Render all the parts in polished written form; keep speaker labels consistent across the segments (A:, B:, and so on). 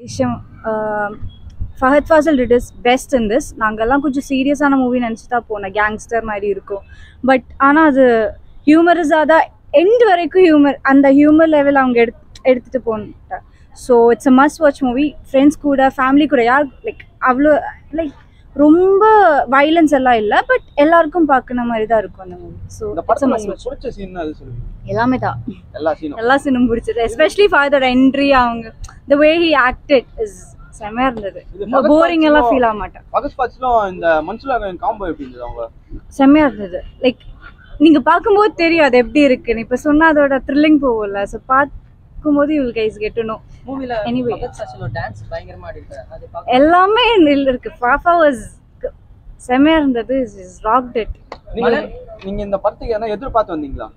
A: விஷயம் Fahadh Fazil did his best in this. நாங்கெல்லாம் கொஞ்சம் சீரியஸான மூவி நினச்சி தான் போனோம், கேங்ஸ்டர் மாதிரி இருக்கும். பட் ஆனால் அது ஹியூமரஸாக தான் எண்ட் வரைக்கும் அந்த ஹியூமர் லெவல் அவங்க எடுத்துகிட்டு போட்டாங்க. So it's a must watch movie. Friends கூட, ஃபேமிலி கூட, யார் லைக் அவ்வளோ லைக் ரொம்ப வைலன்ஸ் எல்லாம் இல்லை, பட் எல்லாருக்கும் பார்க்குற மாதிரி தான் இருக்கும் அந்த மூவி. ஸோ எல்லாமே தான், எல்லா சீனும் பிடிச்சது. எஸ்பெஷலி ஃபாதர் என்ட்ரி, அவங்க த வே ஹி ஆக்டட் இஸ் செமையா இருந்தது. போரிங் எல்லாம் ஃபீல் ஆக மாட்டேன். செமையா இருந்தது. லைக் நீங்க பார்க்கும்போது தெரியும் அது எப்படி இருக்குன்னு. இப்போ சொன்னா அதோட த்ரில்லிங் போகல. ஸோ பார்க்கும்போது you will guys get to know. Anyway எல்லாமே இருக்கு. ஃபாஃபா வாஸ் செமையா இருந்தது. Is wrought it.
B: நீங்க இந்த படத்துக்கு என்ன எதிர்பார்த்து வந்தீங்களா?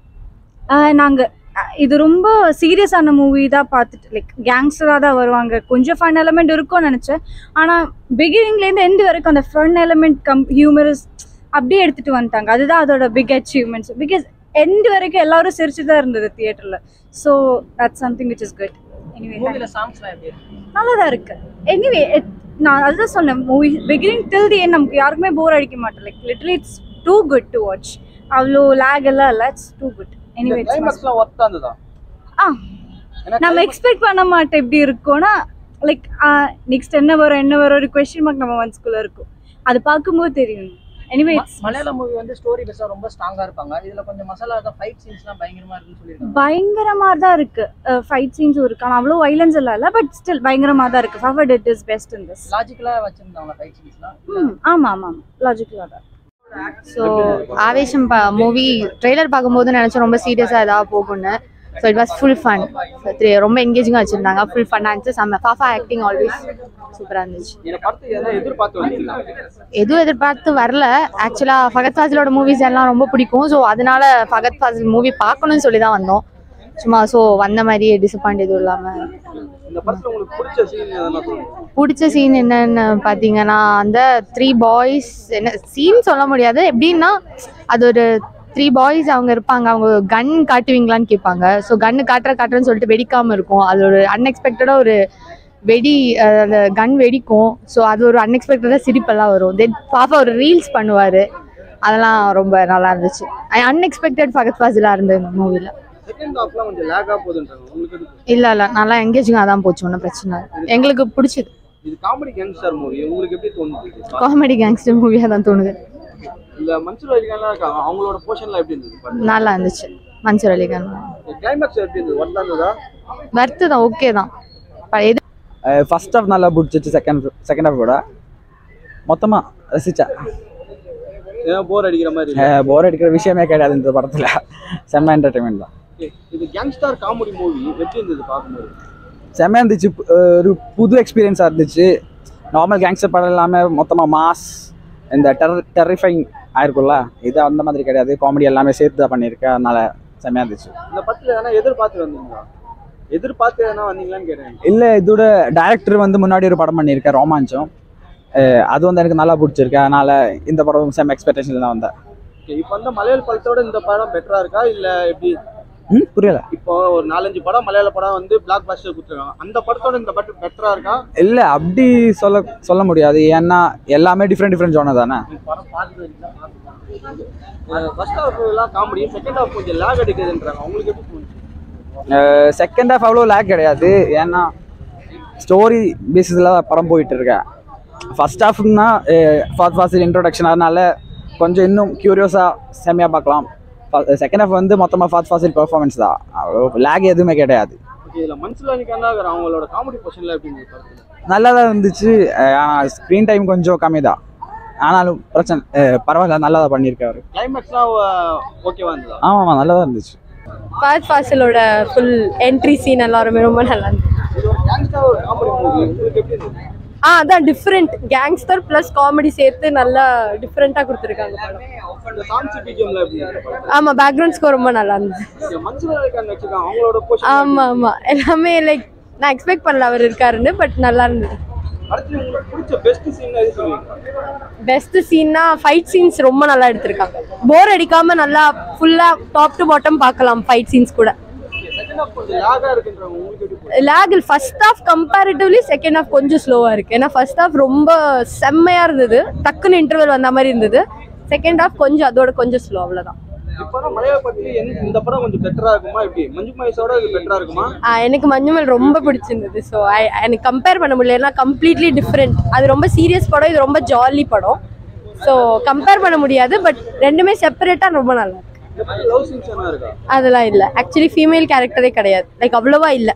A: நாங்க இது ரொம்ப சீரியஸான மூவி தான் பார்த்துட்டு, லைக் கேங்ஸ்டராக தான் வருவாங்க, கொஞ்சம் ஃபன் எலமெண்ட் இருக்கும்னு நினச்சேன். ஆனால் பிகினிங்லேருந்து எண்டு வரைக்கும் அந்த ஃபன் எலமெண்ட் ஹியூமரஸ் அப்படியே எடுத்துகிட்டு வந்துட்டாங்க. அதுதான் அதோட பிக் அச்சீவ்மெண்ட்ஸ். பிகாஸ் எண்டு வரைக்கும் எல்லாரும் சிரிச்சு தான் இருந்தது தியேட்டரில். So that's something which is good. Anyway நல்லா தான் இருக்கு. எனிவே நான் அதுதான் சொன்னேன், movie beginning till the end நமக்கு யாருக்குமே போர் அடிக்க மாட்டேன். Like literally it's too good to watch. அவ்வளோ லேக் எல்லாம் இல்லை, இட்ஸ் டூ குட். எனிவே நம்ம எக்ஸ்பெக்ட் பண்ண மாட்டோம் எப்படி இருக்கும்னா, லைக் நெக்ஸ்ட் என்ன வரும் ஒரு கொஸ்டின் மார்க் நம்ம மனசுக்குள்ள இருக்கும். அது பார்க்கும்போது தெரியும். எனிவே
C: மலையாளம் மூவி வந்து ஸ்டோரி பேஸா ரொம்ப ஸ்ட்ராங்கா இருப்பாங்க. இதுல கொஞ்சம் மசாலா தான், ஃபைட் சீன்ஸ்லாம் பயங்கரமா இருக்குன்னு சொல்லிருக்காங்க.
A: பயங்கரமா தான் இருக்கு. ஃபைட் சீன்ஸும் இருக்கு, ஆனா அவ்வளோ வைலன்ஸ் எல்லாம் இல்ல, பட் ஸ்டில் பயங்கரமா தான் இருக்கு. Faf did his best in this.
C: லாஜிக்கலா வச்சிருந்தாங்க ஃபைட் சீன்ஸ்லாம்.
A: ஆமா ஆமா லாஜிக்கலா தான்.
D: ஸோ ஆவேஷம் மூவி ட்ரெய்லர் பார்க்கும்போது நினச்சோம் ரொம்ப சீரியஸாக ஏதாவது போகும்னு. So it was full fun. ரொம்ப என்கேஜிங்காக வச்சுருந்தாங்க. ஃபுல் ஃபன்னாக இருந்துச்சு. செம்ம. ஃபாஃபா ஆக்டிங் ஆல்வேஸ் சூப்பராக இருந்துச்சு. எதுவும் எதிர்பார்த்து வரல. ஆக்சுவலாக ஃபகத் ஃபாசிலோட மூவிஸ் எல்லாம் ரொம்ப பிடிக்கும். ஸோ அதனால ஃபகத் ஃபாசில் மூவி பார்க்கணும்னு சொல்லி தான் வந்தோம் சும்மா. ஸோ வந்த மாதிரியே டிசப்பாயிண்ட் எதுவும் இல்லாமல். பிடிச்ச சீன் என்னன்னு பார்த்தீங்கன்னா, அந்த 3 பாய்ஸ் என்ன சீன் சொல்ல முடியாது. எப்படின்னா அது ஒரு 3 பாய்ஸ் அவங்க இருப்பாங்க. அவங்க கன் காட்டுவீங்களான்னு கேட்பாங்க. ஸோ கன்னு காட்டுறேன்னு சொல்லிட்டு வெடிக்காமல் இருக்கும். அது ஒரு அன்எக்ஸ்பெக்டடாக ஒரு அந்த கன் வெடிக்கும். ஸோ அது ஒரு அன்எக்ஸ்பெக்டடாக சிரிப்பெல்லாம் வரும். தென் பாப்பா ஒரு ரீல்ஸ் பண்ணுவார். அதெல்லாம் ரொம்ப நல்லா இருந்துச்சு. அன்எக்ஸ்பெக்டட் ஃபகத் ஃபாசிலாக இருந்தது இந்த மூவியில். இல்ல நல்லா எங்கேஜிங்காக தான் போச்சு. ஒன்றும் பிரச்சனை இல்லை. எங்களுக்கு பிடிச்சது காமெடி கேங்ஸ்டர் மூவியாக தான் தோணுது. நல்லா இருந்துச்சு. மன்சூர் அலிகான் வர்த்து தான், ஓகே தான்.
E: ஃபர்ஸ்ட் ஹாஃப் நல்லா பிடிச்சிச்சு. செகண்ட் ஹாஃப் கூட மொத்தமாக ரசிச்சா.
B: போர்
E: அடிக்கிற விஷயமே கிடையாது இந்த படத்தில். செம்ம என்டர்டைன்மெண்ட் தான்.
B: இது கேங்ஸ்டர் காமெடி மூவி எப்படி இருந்தது பார்க்கும்போது?
E: செம்மையாக இருந்துச்சு. ஒரு புது எக்ஸ்பீரியன்ஸாக இருந்துச்சு. நார்மல் கேங்ஸ்டர் படம் இல்லாமல் மொத்தமாக மாஸ் இந்த டெரிஃபைங் ஆயிருக்கும்ல, இது அந்த மாதிரி கிடையாது. காமெடி எல்லாமே சேர்த்து தான் பண்ணியிருக்கேன். அதனால செம்மையாக இருந்துச்சு.
B: இந்த படத்தில் எதனா எதிர்பார்த்து வந்தீங்களான்னு கேட்டேன்.
E: இல்லை, இதோட டைரக்டர் வந்து முன்னாடி ஒரு படம் பண்ணியிருக்கேன், ரோமாஞ்சம். அது வந்து எனக்கு நல்லா பிடிச்சிருக்கு. அதனால இந்த படம் செம்ம எக்ஸ்பெக்டேஷன் தான் வந்தேன்.
B: இப்போ வந்து மலையாள படத்தோட இந்த படம் பெட்டரா இருக்கா இல்லை எப்படி?
E: புரியல.
B: இப்போ ஒரு 4-5 படம் மலையாள படம் வந்து பிளாக் பஸ்டர் கொடுத்துருக்காங்க. அந்த படத்தோட இந்த படம் பெட்டரா இருக்கா?
E: இல்ல அப்படி சொல்ல முடியாது. ஏன்னா எல்லாமே டிஃப்ரெண்ட் ஜோனர் தானே.
B: படம் பார்த்து ஃபர்ஸ்ட் ஹாஃப் எல்லாம் காமெடி, செகண்ட் ஹாஃப் கொஞ்சம் லாக் அடிக்குதுன்றாங்க. உங்களுக்கு எப்படி தோணுச்சு?
E: செகண்ட் ஹாஃப் அவ்வளோ லாக் கிடையாது. ஏன்னா ஸ்டோரி பேசிஸில் படம் போயிட்டு இருக்கேன். ஃபர்ஸ்ட் ஹாஃப்னா ஃபஹத் ஃபாசில் இன்ட்ரோடக்ஷன், அதனால கொஞ்சம் இன்னும் க்யூரியஸாக செம்மையாக பார்க்கலாம். செகண்ட் ஹாஃப் வந்து மொத்தமாக ஃபஹத் ஃபாசில் பெர்ஃபார்மன்ஸ் தான். லேக் எதுவுமே கிடையாது.
B: அவங்களோட காமெடி பொசிஷன்ல எப்படி இருந்துச்சு?
E: நல்லா தான் இருந்துச்சு. ஆனால் ஸ்க்ரீன் டைம் கொஞ்சம் கம்மி தான். ஆனாலும் பரவாயில்ல, நல்லா தான் பண்ணியிருக்காரு.
B: கிளைமேக்ஸ்லாம் ஓகேவா இருந்ததா?
E: ஆமாம், நல்லா தான் இருந்துச்சு.
D: ஃபஹத் ஃபாசிலோட ஃபுல் என்ட்ரி சீன் எல்லாருமே ரொம்ப நல்லா இருந்துச்சு. அதான் டிஃப்ரெண்ட் கேங்ஸ்டர் ப்ளஸ் காமெடி சேர்த்து நல்லா டிஃப்ரெண்டா கொடுத்துருக்காங்க படம். ஆமா, பேக்ரவுண்ட் ஸ்கோர் ரொம்ப நல்லா இருந்துச்சு. ஆமா எல்லாமே லைக் நான் எக்ஸ்பெக்ட் பண்ணல அவர் இருக்காருன்னு, பட் நல்லா இருந்தது. பெஸ்ட் சீன்னா ஃபைட் சீன்ஸ் ரொம்ப நல்லா எடுத்திருக்காங்க. போர் அடிக்காம நல்லா ஃபுல்லா டாப் டு பாட்டம் பார்க்கலாம் ஃபைட் சீன்ஸ் கூட.
B: செகண்ட் ஹாஃப் கொஞ்சம் லாகா இருக்குன்றாங்க, உங்களுக்கு எப்படி போகுது?
F: Lag first half comparatively second half கொஞ்சம் ஸ்லோவா இருக்கு. ஏன்னா ஃபர்ஸ்ட் ஹாஃப் ரொம்ப செம்மையா இருந்தது, டக்குன்னு இன்டர்வல் வந்த மாதிரி இருந்தது. செகண்ட் ஹாஃப் கொஞ்சம் அதோட கொஞ்சம் ஸ்லோ, அவ்வளவுதான்.
B: இப்போதான் மலையாள பத்தி இந்த படம் கொஞ்சம் பெட்டரா இருக்குமா, எப்படி மஞ்சு மகேஷோட இது பெட்டரா இருக்குமா?
F: எனக்கு மஞ்சுமல் ரொம்ப பிடிச்சிருந்தது. ஸோ எனக்கு கம்பேர் பண்ண முடியல, ஏன்னா கம்ப்ளீட்லி டிஃப்ரெண்ட். அது ரொம்ப சீரியஸ் படம், இது ரொம்ப ஜாலி படம். ஸோ கம்பேர் பண்ண முடியாது. பட் ரெண்டுமே செப்பரேட்டா ரொம்ப நல்லா இருக்கு.
B: லவ் சீன்ஸ் என்ன இருக்கா?
F: அதெல்லாம் இல்லை, ஆக்சுவலி ஃபீமேல் கேரக்டரே கிடையாது, லைக் அவ்வளோவா இல்லை.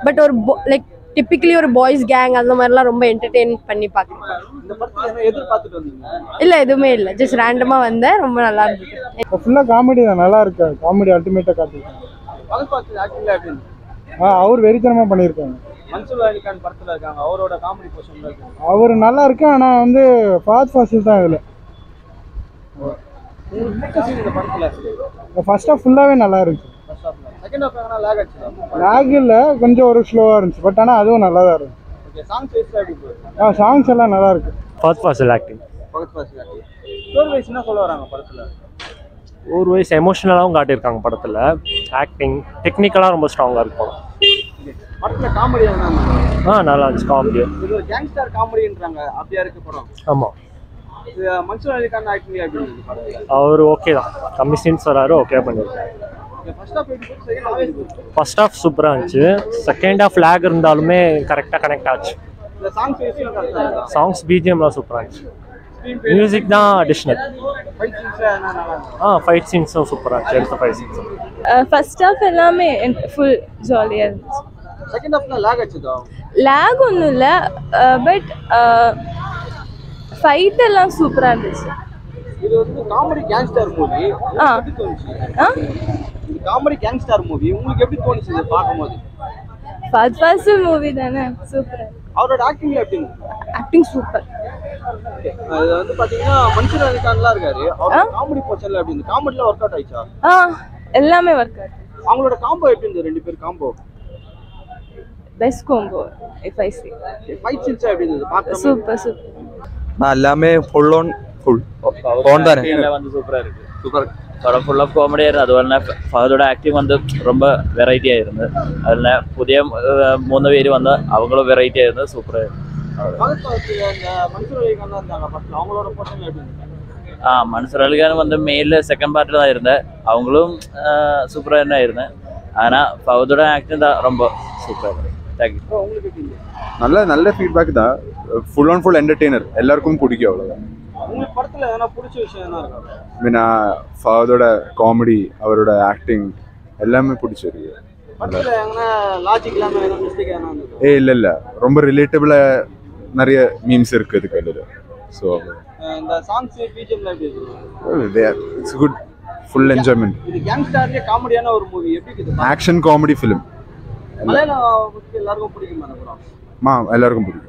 F: பட் ஒரு லைக் டிப்பிக்கலி ஒரு பாய்ஸ் கேங் அந்த மாதிரிலாம் ரொம்ப என்டர்டெயின் பண்ணி பார்க்குறேன்.
B: இந்த படத்துல என்ன எதிர்பார்த்துட்டு வந்தீங்க?
F: இல்லை, எதுவுமே இல்லை, ஜஸ்ட் ரேண்டமாக வந்தேன், ரொம்ப நல்லா இருந்தது.
G: ஃபுல்லாக காமெடி தான், நல்லா இருக்கு. காமெடி அல்டிமேட்டாக காட்டியிருக்காங்க.
B: பகத் பாசில் ஆக்டிங்ல எப்படி இருந்துச்சு?
G: அவர் வெறித்தனமாக பண்ணியிருக்காங்க.
B: மன்சூர் அலிகான் படத்துல இருக்காங்க, அவரோட காமெடி போர்ஷன்ல இருக்கு.
G: அவர் நல்லா இருக்கு. ஆனால் வந்து ஃபாத் ஃபாசில் தான் இதில்.
B: இந்த படத்துல
G: ஃபர்ஸ்ட் ஹாஃப் ஃபுல்லாகவே நல்லா இருந்துச்சு.
B: செகண்ட் ஹாஃப் எங்கன்னா லாக் ஆச்சுதா?
G: லாக் இல்லை, கொஞ்சம் ஒரு ஸ்லோவாக இருந்துச்சு. பட் ஆனால் அதுவும் நல்லா தான் இருந்துச்சு.
B: ஓகே, சாங்ஸ் வைஸ்ல எப்படி போகுது?
G: சாங்ஸ் எல்லாம் நல்லா இருக்கு.
H: First Faasil acting.
B: Fahadh Faasil acting story wise என்ன சொல்ல வராங்க படத்துல?
H: ஒரு வயசு எமோஷனலாகவும் காட்டியிருக்காங்க படத்தில். ஆக்டிங் டெக்னிக்கலாக ரொம்ப ஸ்ட்ராங்காக இருக்கும்
B: படத்துல காமெடி என்ன?
H: நல்லா இருந்துச்சு காமெடி.
B: இது ஒரு கேங்ஸ்டர் காமெடின்றாங்க, அப்படியா இருக்கு படம்?
H: ஆமாம்,
B: மன்சூர் அலிகான் ஆக்டிங் எப்படி இருந்துச்சு படத்துல?
H: அவர் ஓகே தான், கம்மி சீன்ஸ் வராரு, ஓகே பண்ணியிருக்காரு.
B: ஃபர்ஸ்ட் ஹாஃப் எப்படி போச்சு, செகண்ட் ஹாஃப் எப்படி போச்சு?
H: ஃபர்ஸ்ட் ஹாஃப் சூப்பராக இருந்துச்சு, செகண்ட் ஹாஃப் லேக் இருந்தாலுமே கரெக்டாக கனெக்ட் ஆச்சு.
B: இந்த சாங்ஸ் வைஸ்ல கரெக்டா இருக்கா?
H: சாங்ஸ் பிஜிஎம்லாம் சூப்பராக இருந்துச்சு. மியூசிக் தான் அடிஷ்னல்.
B: ஃபைட் சீன்ஸ்ல என்ன நல்லா இருந்துச்சு?
H: ஃபைட் சீன்ஸும் சூப்பராக இருந்துச்சு, எடுத்த ஃபைட் சீன்ஸும்.
I: ஃபர்ஸ்ட் ஹாஃப் எல்லாமே ஃபுல் ஜாலியாக இருந்துச்சு.
B: செகண்ட் ஹாஃப்ல லாக் ஆச்சுதா?
I: லேக் ஒன்றும் இல்லை, பட் ஃபைட் எல்லாம் சூப்பராக இருந்துச்சு.
B: இது வந்து காமெடி கேங்ஸ்டர் மூவி, எப்படி தோணுச்சு? இது காமெடி கேங்ஸ்டர் மூவி உங்களுக்கு எப்படி தோணுச்சு இதை பார்க்கும்போது?
I: ஃபர்ஸ்ட் மூவி தானே, சூப்பராக.
B: அவரோட ஆக்டிங்ல எப்படி இருந்துச்சு?
I: Acting super.
B: அது வந்து பாத்தீங்கன்னா மன்சூர் அலிகான்லாம் இருக்காரு, அவரோட காமெடி போர்ஷன்ல எப்படி இருந்துச்சு? காமெடில ஒர்க் அவுட் ஆயிச்சா?
I: எல்லாமே ஒர்க் அவுட்.
B: அவங்களோட காம்போ எப்படி இருந்தது, ரெண்டு பேர் combo?
I: Best combo if I say.
B: Fight scenes எப்படி இருந்தது பார்க்க?
I: Super super.
E: எல்லாமே ஃபுல் ஓன் தானே
J: வந்து சூப்பராக இருக்கு. சூப்பர் படம் ஃபுல் ஆஃப் காமெடியாக இருந்தது. അതുപോലെ തന്നെ ഫഹദோட ஆக்டிங் வந்து ரொம்ப வெரைட்டி ஆயிருந்தது. அதில் புதிய 3 பேர் வந்து அவங்களும் வெரைட்டி ஆயிருந்தது, சூப்பராக இருந்தது.
B: பகத் பாசில் அந்த மன்சூர் அலிகான்லாம் இருந்தாங்க ஃபர்ஸ்ட்ல, அவங்களோட போர்ஷன் எப்படி இருந்துச்சு?
J: மன்சூர் அலிகான் வந்து மெயிலில் செகண்ட் பார்ட்டில் தான் இருந்தேன், அவங்களும் சூப்பராக தான் இருந்தேன். ஆனால் ஃபஹதோட ஆக்டிங் தான் ரொம்ப சூப்பராக இருந்தது. தேங்க்யூ.
B: உங்களுக்கு எப்படி இருந்துச்சு?
K: நல்ல ஃபீட்பேக் தான். ஃபுல் என்டர்டெய்னர், எல்லாருக்கும் பிடிக்கும், அவ்வளோதான்.
B: உங்களுக்கு படத்துல எதனா பிடிச்ச விஷயம் என்ன இருக்கா?
K: மீனா ஃபஹதோட காமெடி, அவரோட ஆக்டிங் எல்லாமே பிடிச்சிருக்கு.
B: படத்துல எதனா லாஜிக் இல்லாம எதனா மிஸ்டேக் எதனா இருந்தது?
K: இல்லை ரொம்ப ரிலேட்டபிளாக நிறைய மீம்ஸ் இருக்குது இதுக்கு அதில். ஸோ
B: இந்த சாங்ஸ் பிஜிஎம்ல எப்படி இருக்கு?
K: It's good, full enjoyment.
B: இது கேங்ஸ்டர்லயே காமெடியான ஒரு மூவி, எப்படி இருக்குது?
K: Action comedy film.
B: மலையாளம் எல்லாருக்கும் பிடிக்குமா அந்த படம்?
K: எல்லாருக்கும் பிடிக்கும்.